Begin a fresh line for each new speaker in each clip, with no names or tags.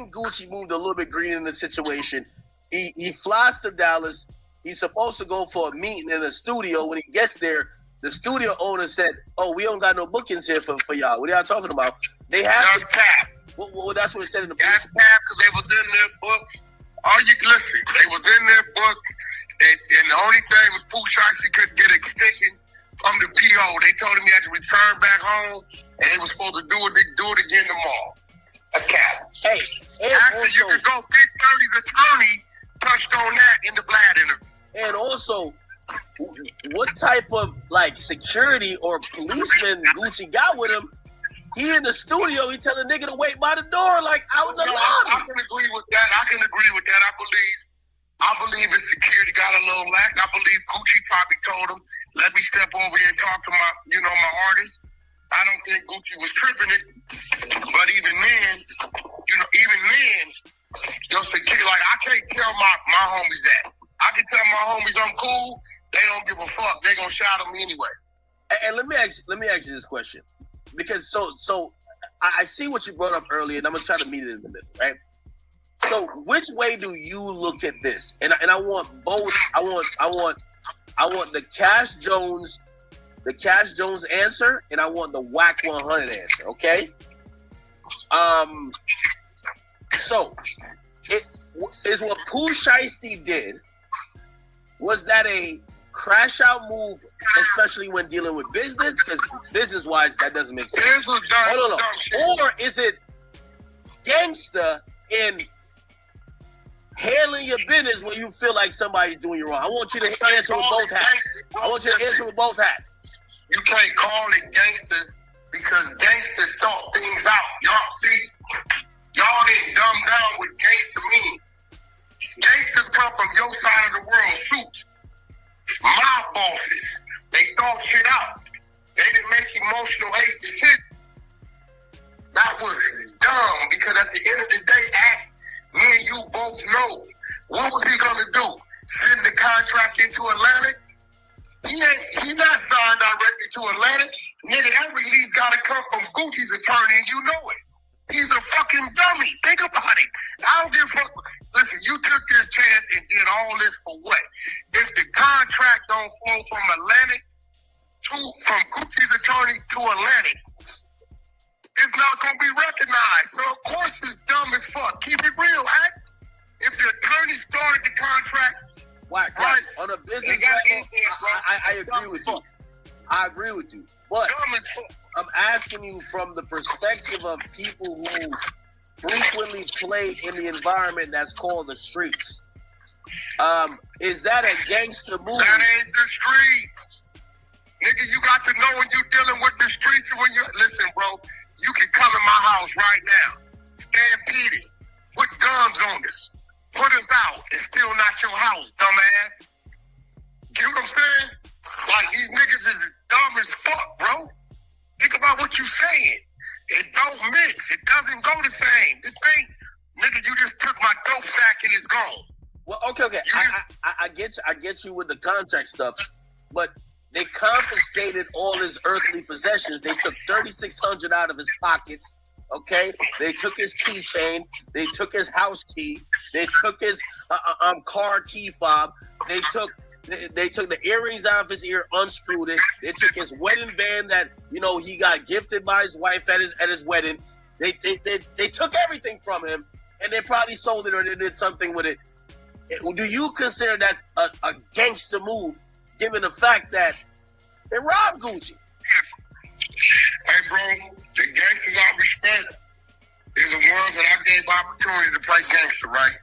think Gucci moved a little bit green in the situation. He flies to Dallas. He's supposed to go for a meeting in a studio. When he gets there, the studio owner said, "Oh, we don't got no bookings here for y'all. What are y'all talking about?" They have
that's cap.
Well, that's what it said in the book.
That's cap because they was in their book. They was in their book, and the only thing was Pooh Shiesty couldn't get extension from the PO. They told him he had to return back home, and they was supposed to do it again tomorrow. That's cap.
Hey,
after also, you could go Big 30's attorney touched on that in the Vlad interview.
And also, what type of security or policeman Gucci got with him? He in the studio, he tell a nigga to wait by the door out in the lobby.
I can agree with that. I believe his security got a little lax. I believe Gucci probably told him, "Let me step over here and talk to my artist." I don't think Gucci was tripping it, but even then, your security, I can't tell my homies that. I can tell my homies I'm cool. They don't give a fuck. They gonna shout at me anyway.
And let me ask you this question, because so I see what you brought up earlier, and I'm gonna try to meet it in the middle, right? So which way do you look at this? And I want both. I want the Cash Jones answer, and I want the Wicked100 answer. Okay. So is what Pooh Shiesty did, was that a crash out move, especially when dealing with business? Because business wise, that doesn't make sense.
This was dumb.
Or is it gangster in handling your business when you feel like somebody's doing you wrong? I want you to answer with both hats.
You can't call it gangster because gangsters thought things out. Y'all didn't dumb down what gangster mean. Gangsters come from your side of the world, shoot. My bosses, they thought shit out. They didn't make emotional hate decisions. That was dumb because at the end of the day, me and you both know what was he gonna do? Send the contract into Atlantic? He not signed directly to Atlantic. Nigga, that release gotta come from Gucci's attorney, and you know it. He's a fucking dummy. Think about it. I don't give a fuck. Listen, you took this chance and did all this for what? If the contract don't flow from Gucci's attorney to Atlantic, it's not gonna be recognized. So of course it's dumb as fuck. Keep it real, act. If the attorney started the contract,
right, on a business level, I agree with you. I agree with you. But I'm asking you from the perspective of people who frequently play in the environment that's called the streets. Is that a gangster move?
That ain't the streets. Nigga, you got to know when you're dealing with the streets and when you listen, bro, you can come in my house right now, stampede, put guns on us, put us out. It's still not your house, dumbass. You know what I'm saying? These niggas is dumb as fuck, bro. Think about what you saying. It don't mix. It doesn't go the same. This ain't, nigga, you just took my dope sack and it's gone.
Well, okay. I get you with the contract stuff, but they confiscated all his earthly possessions. They took $3,600 out of his pockets. Okay, they took his keychain. They took his house key. They took his car key fob. They took the earrings out of his ear, unscrewed it. They took his wedding band that he got gifted by his wife at his wedding. They took everything from him, and they probably sold it or they did something with it. Do you consider that a gangster move, given the fact that they robbed Gucci?
Hey, bro, the gangsters I respect is the ones that I gave opportunity to play gangster, right?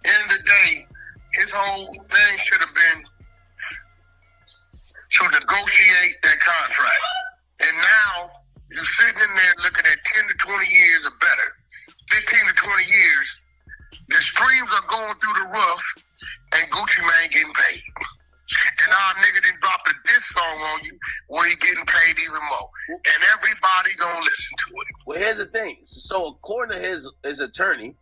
End of the day, his whole thing should have been to negotiate that contract. And now, you're sitting in there looking at 10 to 20 years or better, 15 to 20 years, the streams are going through the roof, and Gucci Mane getting paid. And our nigga done dropped a diss song on you where he getting paid even more. And everybody gonna listen to it.
Well, here's the thing. So according to his attorney,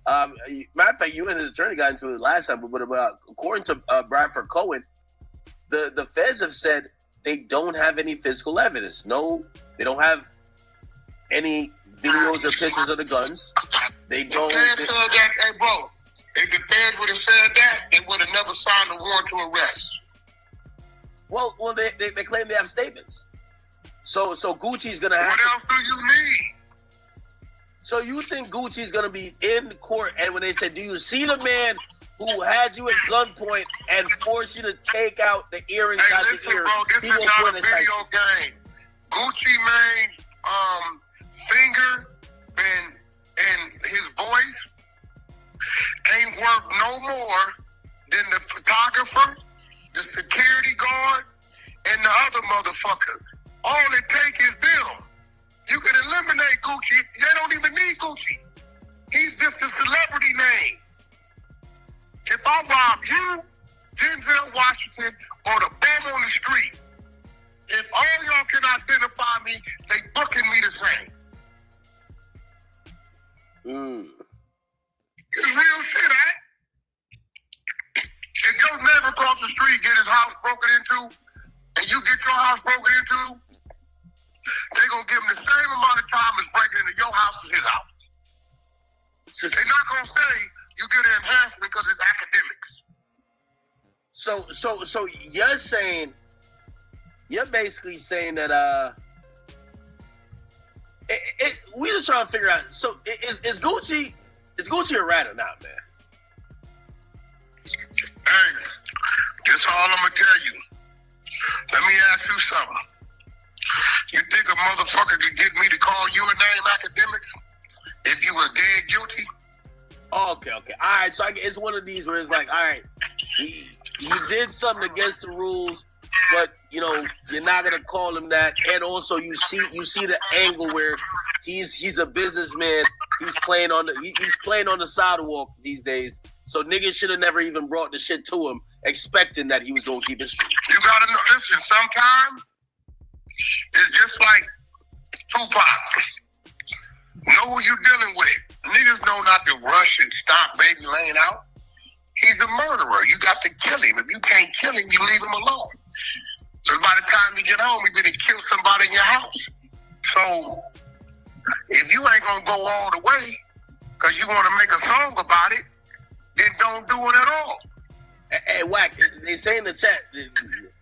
matter of fact, you and his attorney got into it last time, but according to Bradford Cohen, the feds have said they don't have any physical evidence. No, they don't have any videos or pictures of the guns. They don't.
The feds said that, hey, bro, if the feds would have said that, they would have never signed a warrant to arrest.
Well, they claim they have statements. So Gucci's gonna have.
What else do you need?
So you think Gucci's gonna be in court, and when they said, "Do you see the man who had you at gunpoint and forced you to take out the earrings
Hey,
out
listen,
your ear?"
bro, this is not a video game. Gucci Mane's finger and his voice ain't worth no more than the photographer, the security guard, and the other motherfucker. All it takes is them. You can eliminate Gucci. They don't even need Gucci. He's just a celebrity name. If I rob you, Denzel Washington, or the bum on the street, if all y'all can identify me, they booking me the same. It's real shit, eh? If your neighbor across the street get his house broken into, and you get your house broken into, they gonna give him the same amount of time as breaking into your house as his house. So they're not gonna say you get an enhancement because it's academics.
So you're basically saying that we just trying to figure out. So is Gucci a rat or not, man?
Hey, that's all I'm gonna tell you. Let me ask you something. You think a motherfucker could get me to call you a name, Akademiks, if you was dead guilty?
Okay. All right, so it's one of these where it's like, all right, he did something against the rules, but you're not gonna call him that. And also, you see the angle where he's a businessman. He's playing on the sidewalk these days. So niggas should have never even brought the shit to him, expecting that he was gonna keep it straight.
You gotta know. Listen, sometimes it's just like Tupac. Know who you dealing with. Niggas know not to rush and stop baby laying out. He's a murderer. You got to kill him. If you can't kill him, you leave him alone. So by the time you get home, you're gonna kill somebody in your house. So if you ain't gonna go all the way because you want to make a song about it, then don't do it at all.
Hey, Wack, they say in the chat,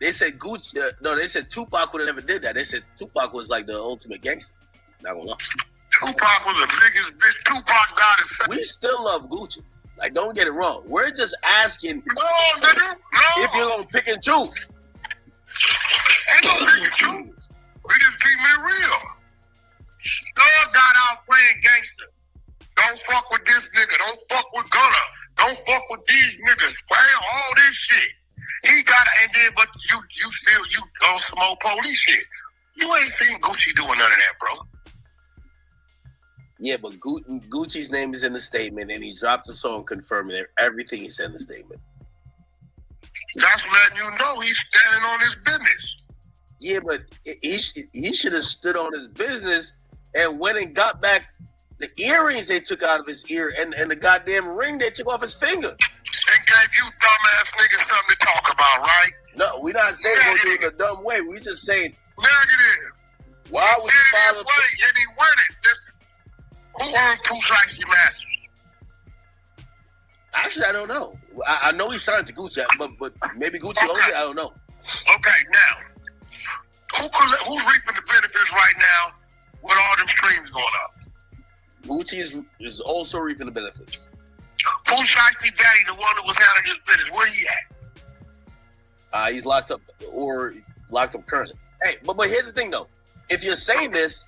they said Gucci, they said Tupac would have never did that. They said Tupac was like the ultimate gangster. Not gonna lie.
Tupac was the biggest bitch. Tupac got it.
We still love Gucci. Like, don't get it wrong. We're just asking
if
you're gonna pick and choose.
Ain't no pick and choose. We just keeping it real. Thug got out playing gangster. Don't fuck with this nigga. Don't fuck with Gunna. Don't fuck with these niggas. All this shit. He got it, and then, but you still on some old police shit. You ain't seen Gucci doing none of that, bro.
Yeah, but Gucci's name is in the statement, and he dropped a song confirming everything he said in the statement.
That's letting you know he's standing on his business.
Yeah, but he should have stood on his business and went and got back the earrings they took out of his ear and the goddamn ring they took off his finger.
And gave you dumbass niggas something to talk about, right?
No, we're not saying we're doing it a dumb way. We're just saying
negative.
Why would you follow?
And he win it. Who owned Pooh Shiesty Masters?
Actually, I don't know. I know he signed to Gucci, but maybe Gucci owns it. I don't know.
Okay, now who's reaping the benefits right now with all them streams going up?
Gucci is also reaping the benefits.
Pooh Shiesty Daddy, the one that was handling his business, where he at?
He's locked up currently. Hey, but here's the thing though. If you're saying this,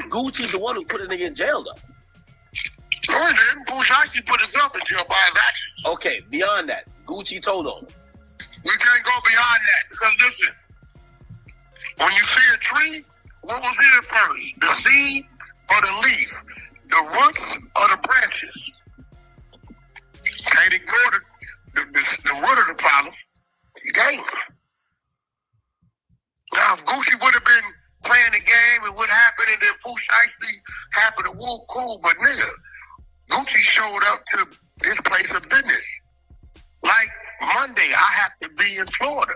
Gucci's the one who put a nigga in jail though.
No, he didn't. Pooh Shiesty put himself in jail by his actions.
Okay, beyond that, Gucci told on him.
We can't go beyond that because listen, when you see a tree, what was here first? The seed or the leaf? The roots or the branches? Can't ignore the root of the problem. You can't. Now, if Gucci would have been playing the game and what happened, and then Pooh Shiesty happened to whoop, cool, but nigga, Gucci showed up to his place of business. Like Monday, I have to be in Florida.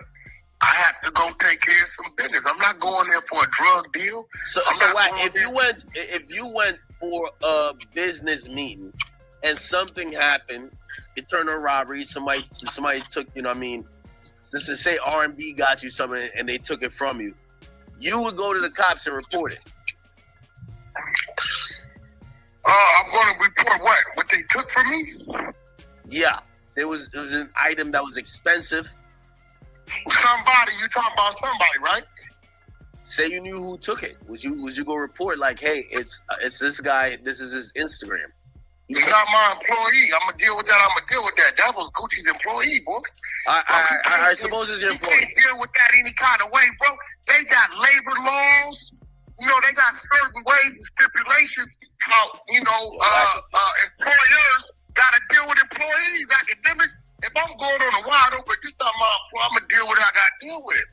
I have to go take care of some business. I'm not going there for a drug deal. I'm
So what if you went for a business meeting and something happened, it turned on robbery, somebody took, you know what I mean, let's just say R&B got you something and they took it from you. You would go to the cops and report it.
I'm going to report what they took from me?
Yeah. It was an item that was expensive.
Somebody, you talking about somebody, right?
Say you knew who took it. Would you go report like, hey, it's this guy, this is his Instagram?
He's not my employee. I'm gonna deal with that. That was Gucci's employee, boy.
I suppose it's your employee.
You can't deal with that any kind of way, bro. They got labor laws. You know, they got certain ways and stipulations how, employers gotta deal with employees. Academics, if I'm going on a wide open, this not my employee, I'm gonna deal with what I gotta deal with.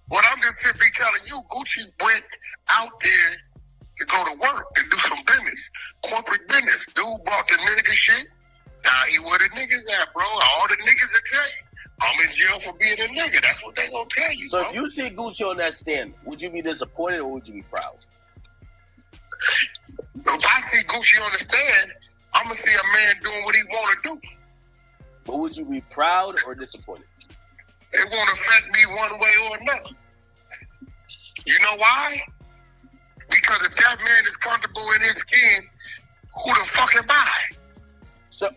What I'm just simply telling you, Gucci went out there to go to work and do some business, corporate business. Dude bought the nigga shit. Now he where the niggas at, bro. All the niggas will tell you, I'm in jail for being a nigga. That's what they gonna tell you.
So
bro.
If you see Gucci on that stand, would you be disappointed or would you be proud?
If I see Gucci on the stand, I'm gonna see a man doing what he wanna do.
But would you be proud or disappointed?
It won't affect me one way or another. You know why? Because if that man is comfortable in his skin, who the fuck am I?
So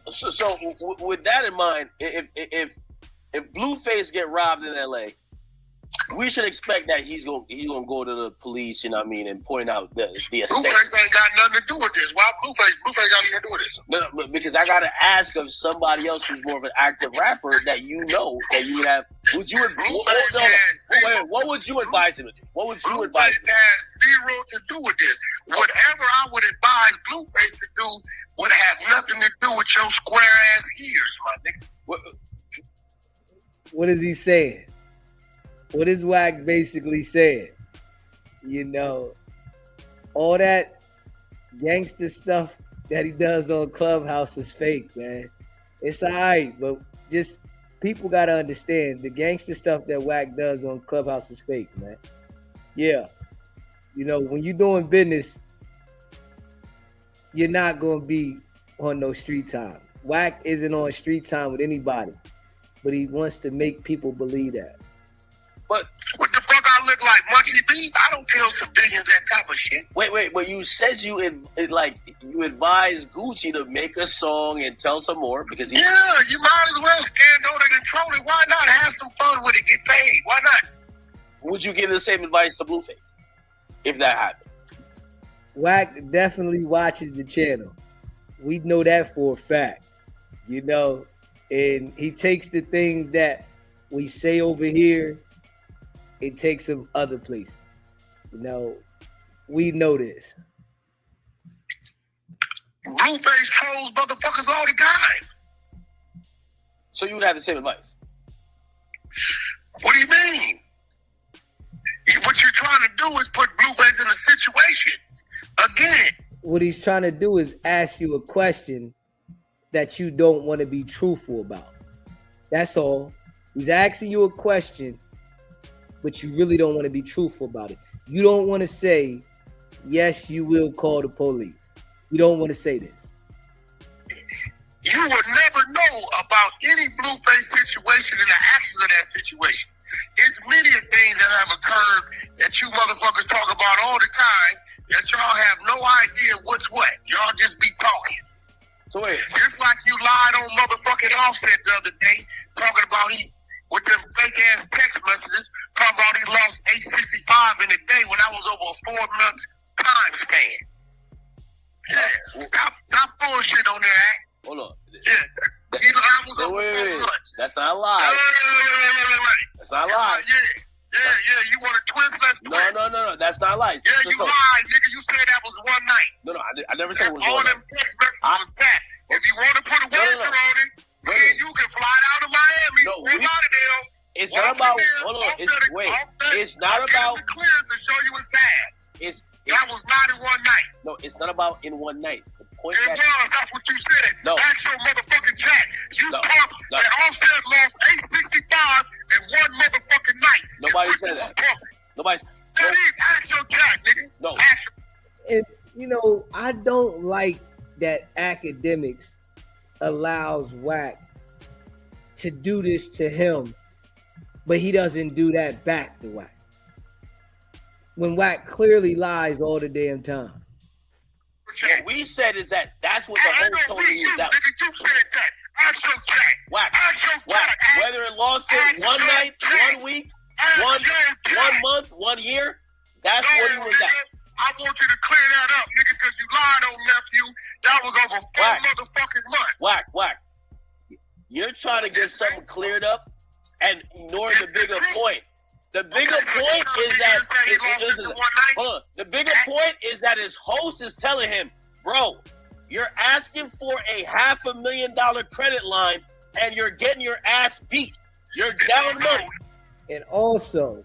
with that in mind, if Blueface get robbed in LA, we should expect that he's gonna go to the police, you know what I mean, and point out the estate.
Blueface ain't got nothing to do with this. Why Blueface got nothing to do with this?
No, because I gotta ask of somebody else who's more of an active rapper that you know that you would have. Would you? What would you advise him to do? What would you advise him?
Blueface has zero to do with this. Whatever I would advise Blueface to do would have nothing to do with your square ass ears, my nigga.
What is he saying? What is Wack basically saying? You know, all that gangster stuff that he does on Clubhouse is fake, man. It's all right, but just people got to understand the gangster stuff that Wack does on Clubhouse is fake, man. Yeah. You know, when you're doing business, you're not going to be on no street time. Wack isn't on street time with anybody, but he wants to make people believe that.
But
what the fuck I look like, Monkey B? I don't tell civilians that type of shit.
Wait, but you said you advised Gucci to make a song and tell some more because
you might as well stand on it and troll it. Why not have some fun with it? Get paid. Why not?
Would you give the same advice to Blueface if that happened?
Wack definitely watches the channel. We know that for a fact, you know, and he takes the things that we say over here, it takes them other places. You know, we know this.
Blueface trolls motherfuckers all the time.
So you would have the same advice?
What do you mean? What you're trying to do is put Blueface in a situation again.
What he's trying to do is ask you a question that you don't want to be truthful about. That's all. He's asking you a question, but you really don't want to be truthful about it. You don't want to say, yes, you will call the police. You don't want to say this.
You will never know about any Blueface situation and the actions of that situation. There's many things that have occurred that you motherfuckers talk about all the time that y'all have no idea what's what. Y'all just be talking.
So wait.
Just like you lied on motherfucking Offset the other day, talking about he, with them fake ass text messages, talking about he lost 865 in a day when I was over a 4-month time span. Yeah. Stop bullshit on that.
Hold on.
Yeah. I was over 4 months.
That's not a lie.
Wait.
That's not a lie.
Yeah. You want to twist? Let's twist.
No. That's not a lie.
Yeah, you lied, nigga. You said that was one night.
No. I never said it was
all
one
them
night.
text messages was that. If you want to put a wager on it, then you can fly out of Miami or Lauderdale.
It's not about. Hold on. It's not about.
The clearance to show you it's bad. That was not in one night.
No, it's not about in one night. The point
it was. That's what you said.
No.
Ask your motherfucking chat. You pumped that Offset lost 865 in one motherfucking night.
Nobody said that. Nobody.
Ask your chat, nigga.
No.
And you know, I don't like that Akademiks allows Wack to do this to him, but he doesn't do that back to Wack. When Wack clearly lies all the damn time.
What we said is that that's what the whole story is. That
Nigga, you said that. Ask your chat.
Wack,
Ask your
Wack.
chat.
Whether it lost it one night, 1 week, one month, 1 year, that's what he was at.
I want you to clear that up, nigga, because you lied on nephew. That was over 4 motherfucking months.
Wack. You're trying to get something cleared up and ignore the bigger point. The bigger point is that hold on. The bigger point is that his host is telling him, bro, you're asking for a $500,000 credit line and you're getting your ass beat. You're down money.
And also,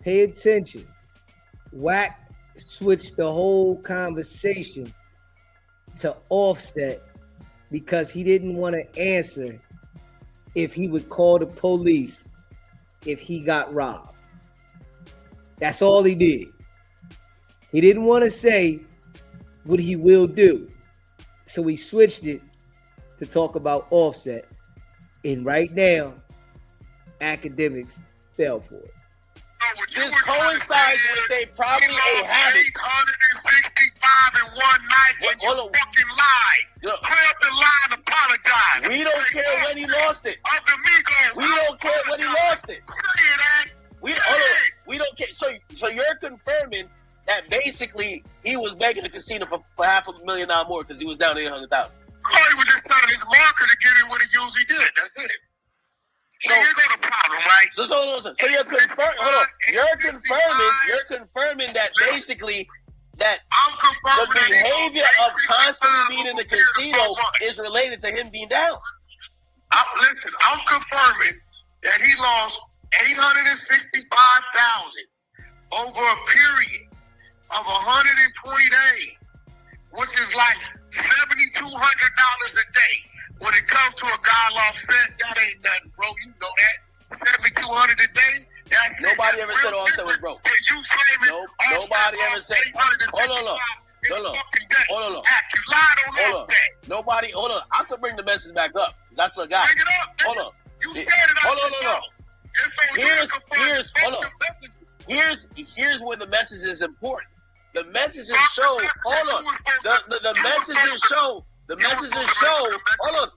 pay attention. Wack switched the whole conversation to Offset because he didn't want to answer if he would call the police if he got robbed. That's all he did. He didn't want to say what he will do. So he switched it to talk about Offset. And right now, Akademiks fell for it.
This coincides with a probably a habit.
865 in one night and you fucking lied. Clear up the lie and apologize.
We don't care when he lost it.
Of the Migos.
We don't care when he lost it. We don't care. So you're confirming that basically he was begging the casino for $500,000 more because he was down to $800,000.
He was just telling his marker to get in what he usually did. That's it. So here go the problem, right?
So you're confirming. Hold on. You're confirming that basically that the behavior of constantly being in the casino is related to him being down.
Listen, I'm confirming that he lost $865,000 over a period of 120 days, which is like $7,200 a day. When it comes to a guy lost set, that ain't nothing, bro. You know that. $7,200 a day. That's
nobody ever said Offset was broke. Nope. Nobody ever said. Hold on. Nobody. Hold on. I could bring the message back up. That's the guy. Hold on. Here's where the message is important. The messages show. Hold on. The messages show. The messages show. Hold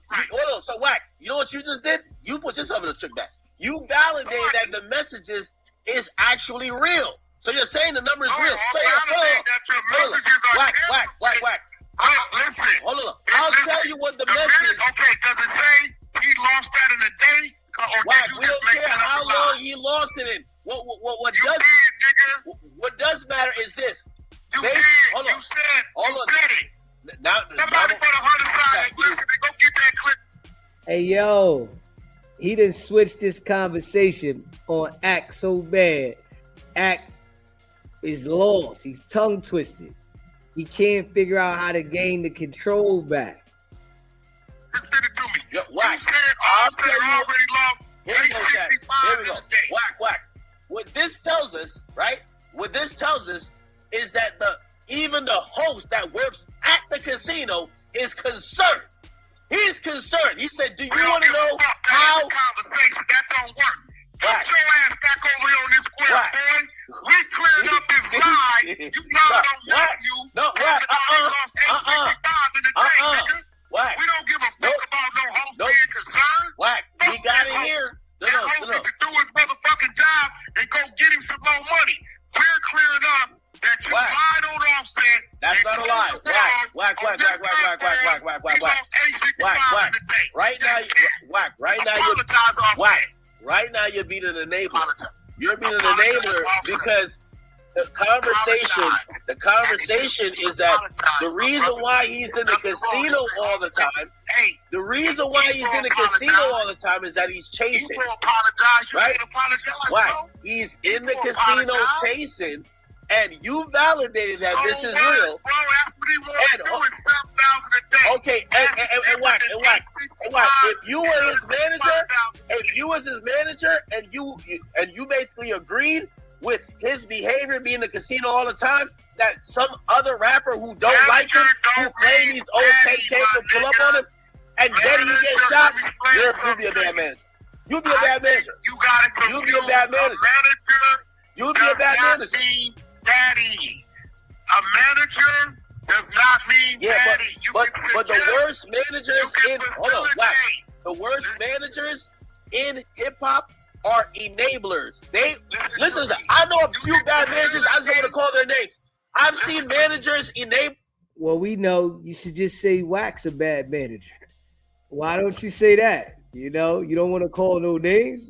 on. So Wack, you know what you just did? You put yourself in a trick back. You validated that the messages is actually real. So you're saying the number is real. So hold on. Wack. Hold on. I'll tell you what the message is.
Okay, does it say he lost that in a day?
Wack, we don't care how long he lost it in. What does matter is this. Hold on. Now,
somebody for the hunter side, listen, go get that clip.
Hey, yo, he done switched this conversation on Act so bad. Act is lost. He's tongue twisted. He can't figure out how to gain the control back.
Send it to me.
Yo, Wack, I'll tell you. Here we go. Wack. What this tells us, right? What this tells us is that even the host that works at the casino is concerned. He's concerned. He said, do you want to know how?
That don't work. Put your ass back over here on this square, boy. We cleared up this lie. You know don't want you.
No, Wack.
We don't give a fuck about no host being concerned.
Wack, we got it here.
That host needs to do his motherfucking job and go get him some more money. We're clearing up that you lied on Offset.
That's not a lie. Wack. Right now you're beating an enabler. You're beating an enabler because the conversation is that the reason why he's in the casino all the time, is that he's chasing. Right? Why? He's in the casino chasing, and you validated that this is real. Okay, and Wack, if you were his manager, and you basically agreed with his behavior being in the casino all the time, that some other rapper who don't like him, who claim he's old 10K can pull up on him, and then he gets shot, you'll be a bad manager. You'll be a bad manager. You'll be a bad manager. You'll be a bad manager.
Daddy. A manager does not mean daddy.
But the worst managers in the worst managers in hip hop are enablers. Listen, I know a few bad managers. I just don't want to call their names. I've seen managers enable.
Well, we know you should just say Wack's a bad manager. Why don't you say that? You know, you don't want to call no names.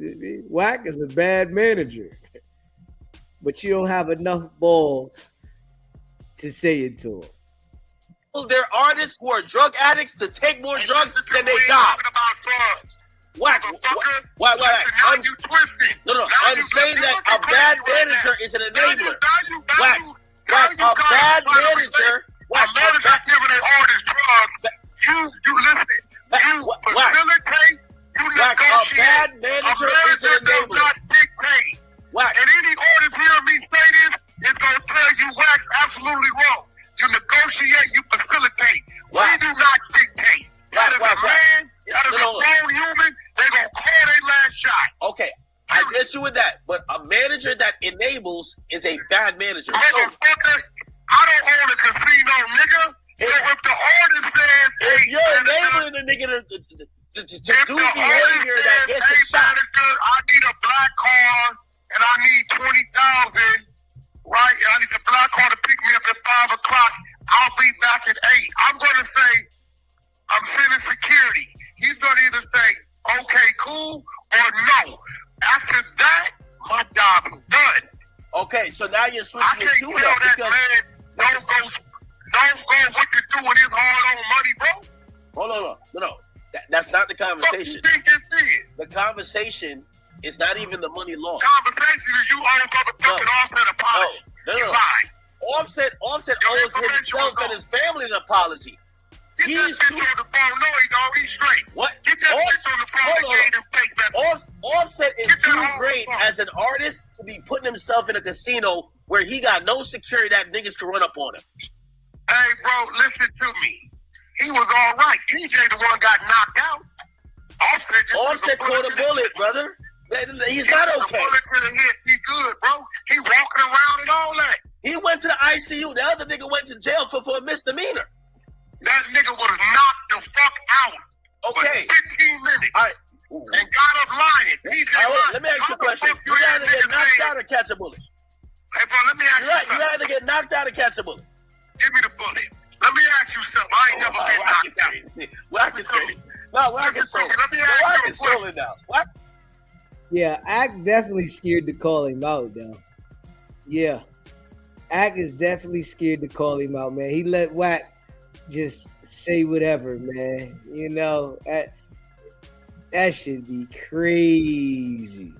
Wack is a bad manager, but you don't have enough balls to say it to him.
They're artists who are drug addicts to take more drugs than they got. Whack. Why? I'm saying that a bad manager is an enabler. Whack. A bad manager.
A manager giving an artist drugs. You listen. You facilitate. You negotiate.
A bad manager is an enabler.
Not dictate.
Whack.
And any artist hearing me say this is gonna tell you Wax absolutely wrong. You negotiate. You facilitate. We do not dictate. That is a man. That is a grown human. They're going to call their last shot.
Okay, I get you with that. But a manager that enables is a bad manager.
Motherfucker, I don't own a casino, nigga. So if the artist says,
if you're enabling a nigga to do behavior that gets him shot.
I need a black car and I need 20,000, right? And I need the black car to pick me up at 5 o'clock. I'll be back at 8. I'm going to say, I'm sending security. He's going to either say, okay, cool, or no. After that, my job is done.
Okay, so now you're switching
I can't tell that man don't go what to do with his hard-earned money, bro.
Hold on. No. That's not the conversation.
What do you think this is?
The conversation is not even the money lost.
Conversation is you owe motherfucking Offset apology.
No.
You lied.
Offset owes himself and his family an apology.
Get that bitch on the phone. No, he don't. He's straight.
What?
Get that bitch on the phone and gave him fake messages.
Offset is too great as an artist to be putting himself in a casino where he got no security that niggas can run up on him.
Hey, bro, listen to me. He was all right. TJ the one got knocked out.
Offset caught a bullet, brother. He's not okay.
Bullet to the head. He good, bro. He walking around and all that.
He went to the ICU. The other nigga went to jail for a misdemeanor.
That nigga was knocked the fuck out.
Okay.
For 15 minutes.
All right.
And got up lying.
Let me ask you a question. You rather get knocked out or catch a bullet?
Hey, bro, let me ask you something.
You rather get knocked out or catch a bullet?
Give me the bullet. Let me ask you something. I ain't never been knocked out.
Wack is crazy. No, Wack is trolling. Wack is trolling now. What?
Yeah, Ak definitely scared to call him out, though. Yeah. Ak is definitely scared to call him out, man. He let Wack just say whatever, man. You know, that should be crazy.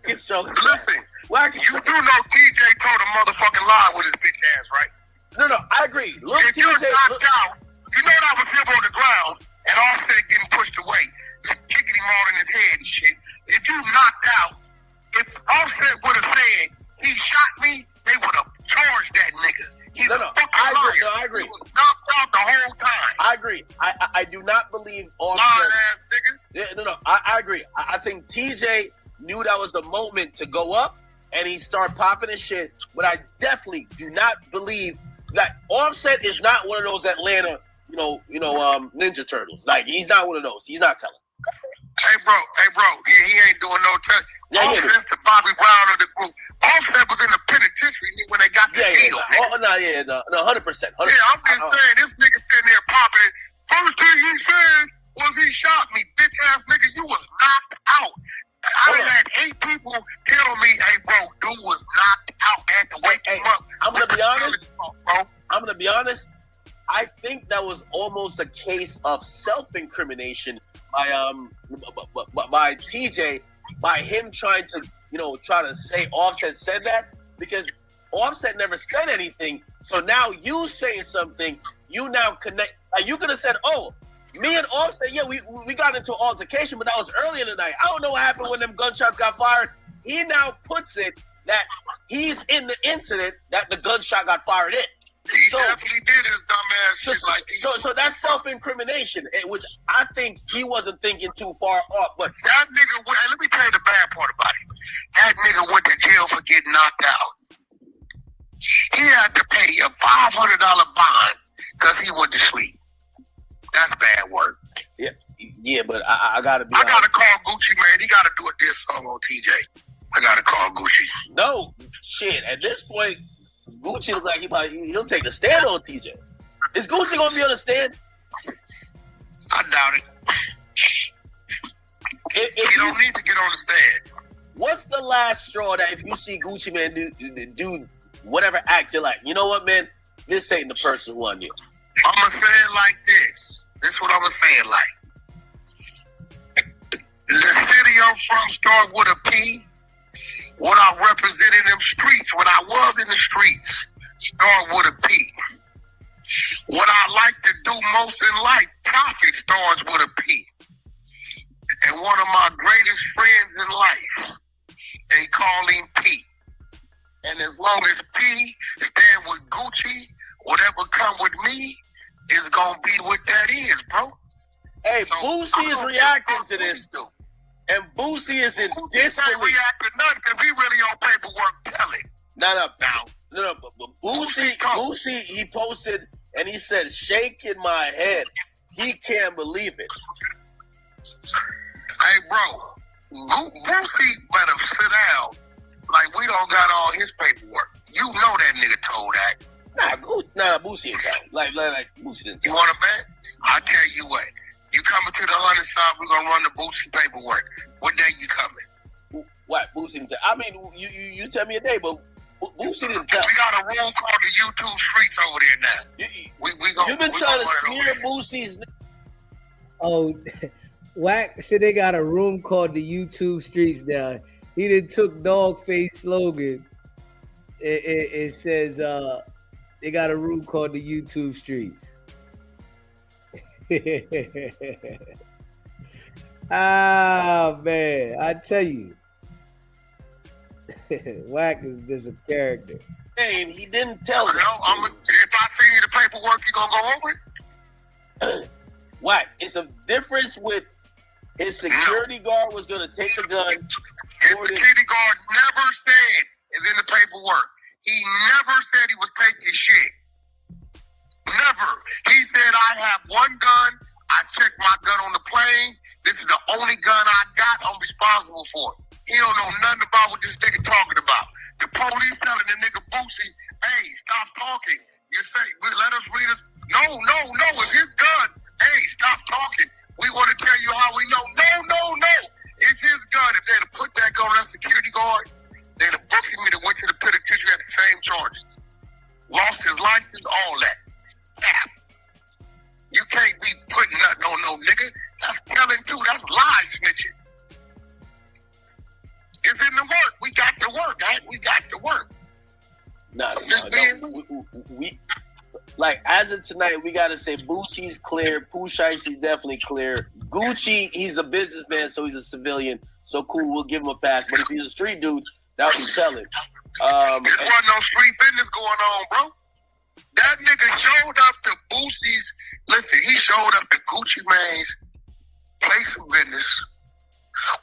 It's trolling.
Listen, you do know TJ told a motherfucking lie with his bitch ass, right?
No, I agree. Look,
if you're knocked out, you know that was him on the ground and Offset getting pushed away, kicking him all in his head and shit. If you knocked out, if Offset would have said he shot me, they would have charged that nigga. He's a fucking liar.
No, I agree.
He was knocked out the whole time.
I agree. I do not believe Offset.
Lying ass nigga.
Yeah, no, I agree. I think TJ knew that was the moment to go up and he started popping his shit. But I definitely do not believe that Offset is not one of those Atlanta, Ninja Turtles. Like, he's not one of those. He's not telling.
Hey, bro. Yeah, he ain't doing no touch. Offset's the Bobby Brown of the group. Offset was in the penitentiary when they got the deal.
100%.
Yeah, I'm just saying, this nigga sitting there popping it. First thing he said was he shot me. Bitch ass nigga, you was knocked out. I done had 8 people tell me, hey, bro, dude was knocked out. I had to wake him up. I'm going
to be honest. I think that was almost a case of self-incrimination by TJ, by him trying to say Offset said that, because Offset never said anything. So now you saying something, you now connect. Like, you could have said, oh, me and Offset, yeah, we got into an altercation, but that was early in the night. I don't know what happened when them gunshots got fired. he now puts it that he's in the incident that the gunshot got fired in.
He definitely did his dumb ass shit like
so that's self-incrimination, which I think he wasn't thinking too far off. But
that nigga went, and let me tell you the bad part about it. That nigga went to jail for getting knocked out. He had to pay a $500 bond because he went to sleep. That's bad work.
Yeah, but I gotta be.
I gotta call Gucci, man. He gotta do a diss song on TJ. I gotta call Gucci.
No shit. At this point, Gucci looks like he'll take the stand on TJ. Is Gucci gonna be on the stand?
I doubt it. He don't need to get on the stand.
What's the last straw that if you see Gucci Man do whatever act, you're like, you know what, man, this ain't the person who I knew.
I'ma say it like this. This is what I'ma say it like. The city I'm from start with a P. What I represent in them streets, when I was in the streets, start with a P. What I like to do most in life, profit starts with a P. And one of my greatest friends in life, they call him P. And as long as P stand with Gucci, whatever come with me is gonna be what that is, bro.
Hey, so Boosie is reacting to this. And Boosie is in disbelief.
He reacting nothing because he really on paperwork telling.
No. But Boosie, he posted and he said, shaking my head. He can't believe it.
Hey, bro, Boosie better sit down. Like, we don't got all his paperwork. You know that nigga told that.
Boosie ain't that. Like Boosie didn't.
You want to bet? I tell you what. You coming to the 100 side, we're gonna run the Boosie paperwork. What day you coming?
What Boosie didn't tell? I mean, you tell me a day, but Boosie didn't tell.
We got a room called the YouTube Streets over there now.
You've been trying to smear Boosie's.
Oh, Wack said they got a room called the YouTube Streets now. He done took Dogface slogan. It says they got a room called the YouTube Streets. Ah, man, I tell you, Wack is just a character.
Hey, he didn't tell me.
If I see you the paperwork, you gonna go over it?
Wack, it's a difference with his security guard was gonna take the gun.
His security guard never said it's in the paperwork. He never said he was taking shit. Never. He said, I have one gun. I checked my gun on the plane. This is the only gun I got. I'm responsible for it. He don't know nothing about what this nigga talking about. The police telling the nigga Boosie, hey, stop talking. You say, let us read us. No, it's his gun. Hey, stop talking. We want to tell you how we know. No. It's his gun. If they'd have put that gun on that security guard, they'd have booked him and went to the penitentiary at the same charges. Lost his license, all that. Yeah. You can't be putting nothing on no nigga. That's telling too. That's lies snitching. It's in the work. We got to work, right? We got to work.
No. We like as of tonight, we gotta say Boosie's clear, Pooh Shicey's definitely clear. Gucci, he's a businessman, so he's a civilian. So cool, we'll give him a pass. But if he's a street dude, that would tell it.
There wasn't no street business going on, bro. That nigga showed up to Boosie's. Listen, he showed up to Gucci Mane's place of business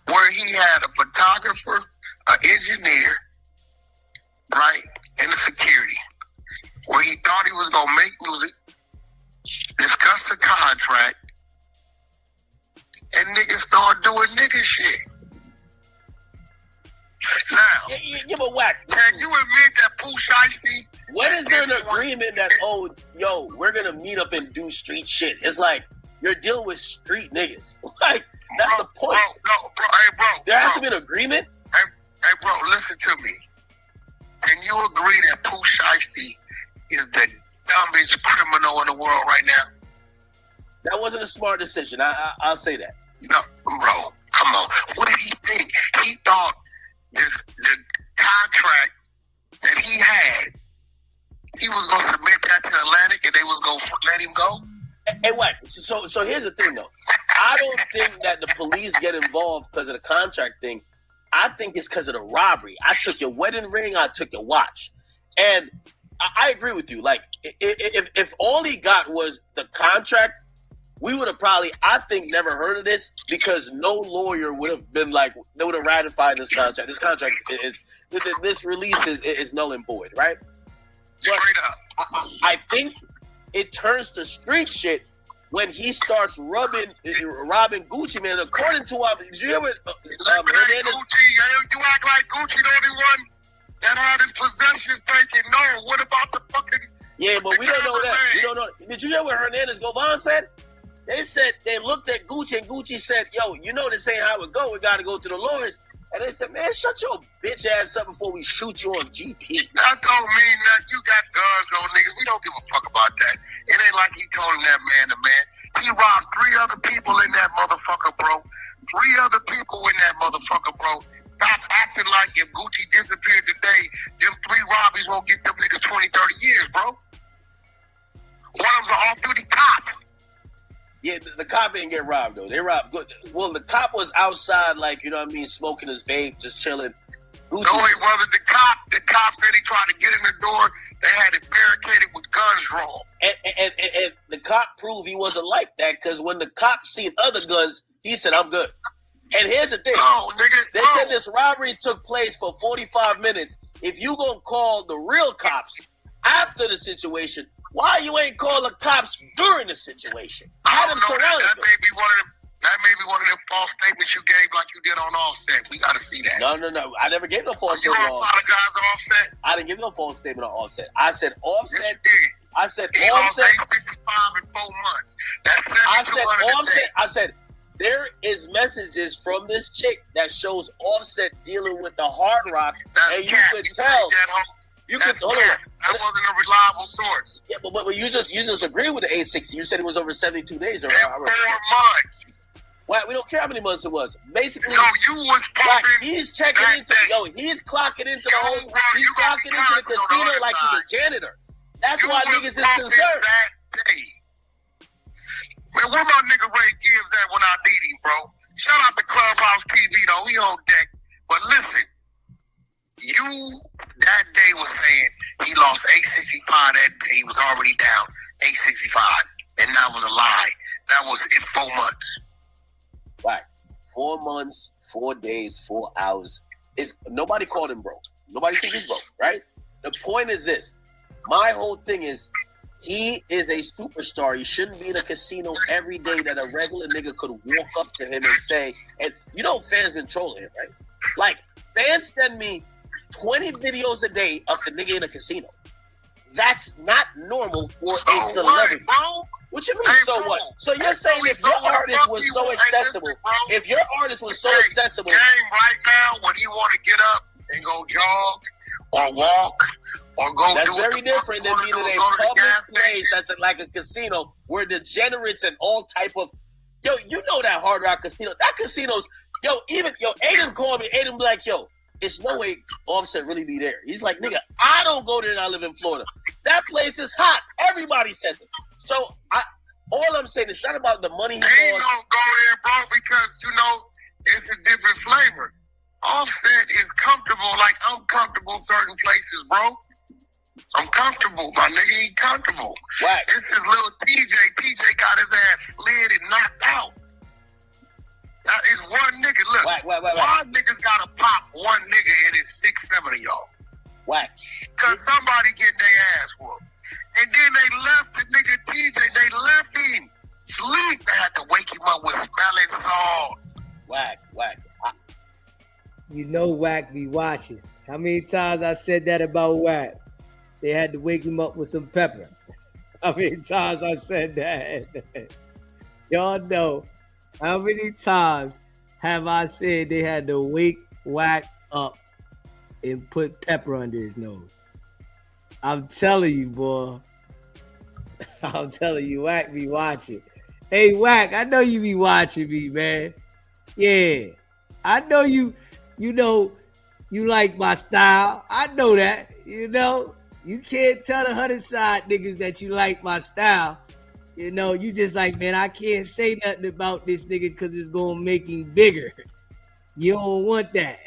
where he had a photographer, an engineer, right, and a security. Where he thought he was gonna make music, discuss the contract, and niggas started doing nigga shit. Now,
yeah, but Wack,
can you admit that Pooh Shicey?
When is there an agreement that, we're gonna meet up and do street shit? It's like you're dealing with street niggas. Like, that's the point.
Bro,
there has to be an agreement.
Hey, bro, listen to me. Can you agree that Pooh Shicey is the dumbest criminal in the world right now?
That wasn't a smart decision. I'll say that.
No, bro, come on. What did he think? He thought the contract that he had, he was going to submit that to Atlantic and they was going to let him go?
Hey, what? So here's the thing, though. I don't think that the police get involved because of the contract thing. I think it's because of the robbery. I took your wedding ring, I took your watch. And I agree with you. Like, if all he got was the contract, we would have probably, I think, never heard of this because no lawyer would have been like, they would have ratified this contract. This contract is this release is null and void, right? But I think it turns to street shit when he starts robbing Gucci, man. According to did you ever
Gucci, you act like Gucci the only one that had his possessions taken. No, what about the fucking?
Yeah, but we don't know that. We don't know. Did you hear what Hernandez Govan said? They said they looked at Gucci and Gucci said, "Yo, you know this ain't how it go. We got to go to the lawyers." And they said, "Man, shut your bitch ass up before we shoot you on GP."
That don't mean that you got guns on niggas. We don't give a fuck about that. It ain't like he told him that man to man. He robbed 3 other people in that motherfucker, bro. 3 other people in that motherfucker, bro. Stop acting like if Gucci disappeared today, them 3 robberies won't get them niggas 20, 30 years, bro. One of them's an off-duty cop.
Yeah, the cop didn't get robbed, though. They robbed. Well, the cop was outside, like, you know what I mean, smoking his vape, just chilling.
Gucci. No, it wasn't the cop. The cop said he tried to get in the door. They had it barricaded with guns drawn.
And the cop proved he wasn't like that because when the cop seen other guns, he said, "I'm good." And here's the thing.
No, nigga.
They said this robbery took place for 45 minutes. If you gonna call the real cops after the situation, why you ain't call the cops during the situation? Had them surrounded.
That may be one of them false statements you gave like you did on Offset. We got to see that.
No. I never gave no false
statement
on Offset.
You apologize on Offset?
I didn't give no false statement on Offset. I said Offset.
Yes, you did.
I said
he
Offset.
Lost 865 in 4 months. That's
I said Offset. I said there is messages from this chick that shows Offset dealing with the Hard Rock, and you could tell. You could hold on.
That wasn't a reliable source.
Yeah, but you just agree with the 860. You said it was over 72 days. Or
4 months.
Well, we don't care how many months it was. Basically,
no, you was
like, he's checking into he's clocking into the whole. He's clocking into the casino like he's a janitor. That's why niggas is concerned.
Man, where my nigga Ray Gibbs at when I need him, bro? Shout out to Clubhouse TV though. He on deck. But listen, you that day was saying he lost 865 that day. He was already down 865. And that was a lie. That was in 4 months.
Right. 4 months, 4 days, 4 hours. Nobody called him broke. Nobody think he's broke, right? The point is this. My whole thing is he is a superstar. He shouldn't be in a casino every day that a regular nigga could walk up to him and say, and you know fans been trolling him, right? Like, fans send me 20 videos a day of the nigga in a casino. That's not normal for a celebrity. What you mean, so what? So you're saying if your artist was so accessible, if your artist was so accessible.
Game right now, when you want to get up and go jog or walk or go
that's
do
very different than being in a public place that's like a casino where degenerates and all type of, yo, you know that Hard Rock casino. That casino's, Aiden called me. Aiden be like, yo, it's no way Offset really be there. He's like, nigga, I don't go there and I live in Florida. That place is hot. Everybody says it. So all I'm saying is not about the money he lost.
Ain't don't go there, bro, because, it's a different flavor. Offset is comfortable like I'm comfortable certain places, bro. I'm comfortable, my nigga. He comfortable.
Right.
This is little TJ. TJ got his ass slid and knocked out. That is one nigga. Look, why niggas gotta pop one nigga and it's 6, 7 of y'all?
Whack.
Cause somebody get their ass whooped. And then they left the nigga TJ. They left him sleep. They had to wake him up with smelling salt.
Whack.
You know Wack be watching. How many times I said that about Wack? They had to wake him up with some pepper. How many times I said that? Y'all know how many times have I said they had to wake Wack up and put pepper under his nose? I'm telling you, boy. I'm telling you, Wack be watching. Hey, Wack, I know you be watching me, man. Yeah. I know you like my style. I know that, You can't tell the 100 side niggas that you like my style. You just like, man, I can't say nothing about this nigga because it's going to make him bigger. You don't want that.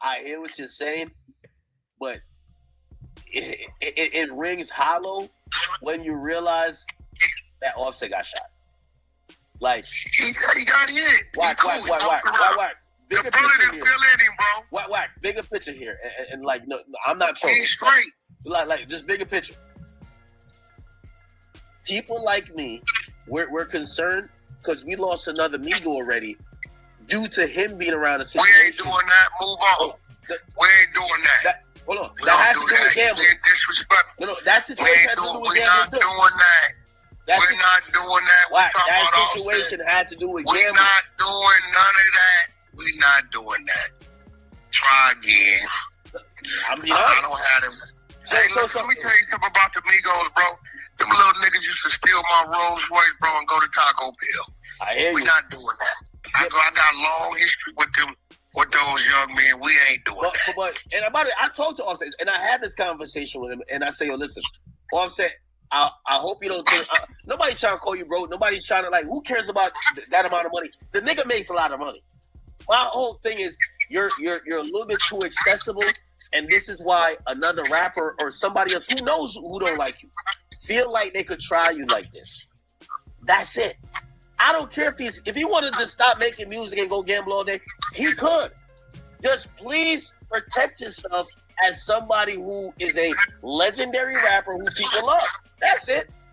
I hear what you're saying, but it rings hollow when you realize that Offset got shot. Like
he got hit.
Whack.
The bullet is still in him, bro.
Whack. Bigger picture here, and like, no, I'm not trolling.
He's straight.
Like, just bigger picture. People like me, we're concerned because we lost another Migo already due to him being around the situation.
We ain't doing that. Move on. We ain't doing that.
Hold on.
We
That has
don't
to do with gambling.
Disrespectful.
No, that situation had to do with
We're
gambling
not
too.
doing that. We're not doing that.
Whack. That situation had to do with
We're
gambling.
not doing none of that. We're not doing that. Try again.
I'm being
I
honest.
don't have them.
So,
Hey, look, let me tell you something about the Migos, bro. Them little niggas used to steal my Rolls Royce, bro, and go to Taco Bell.
I hear
We're
you.
not doing that. I got long history with them, with those young men. We ain't doing that.
But and about it, I talked to Offset, and I had this conversation with him, and I say, yo, listen, Offset, I hope you don't think nobody's trying to call you broke. Nobody's trying to, like, who cares about that amount of money? The nigga makes a lot of money. My whole thing is you're a little bit too accessible, and this is why another rapper or somebody else who knows who don't like you feel like they could try you like this. That's it. I don't care if he wanted to stop making music and go gamble all day, he could. Just please protect yourself as somebody who is a legendary rapper who people love. That's it.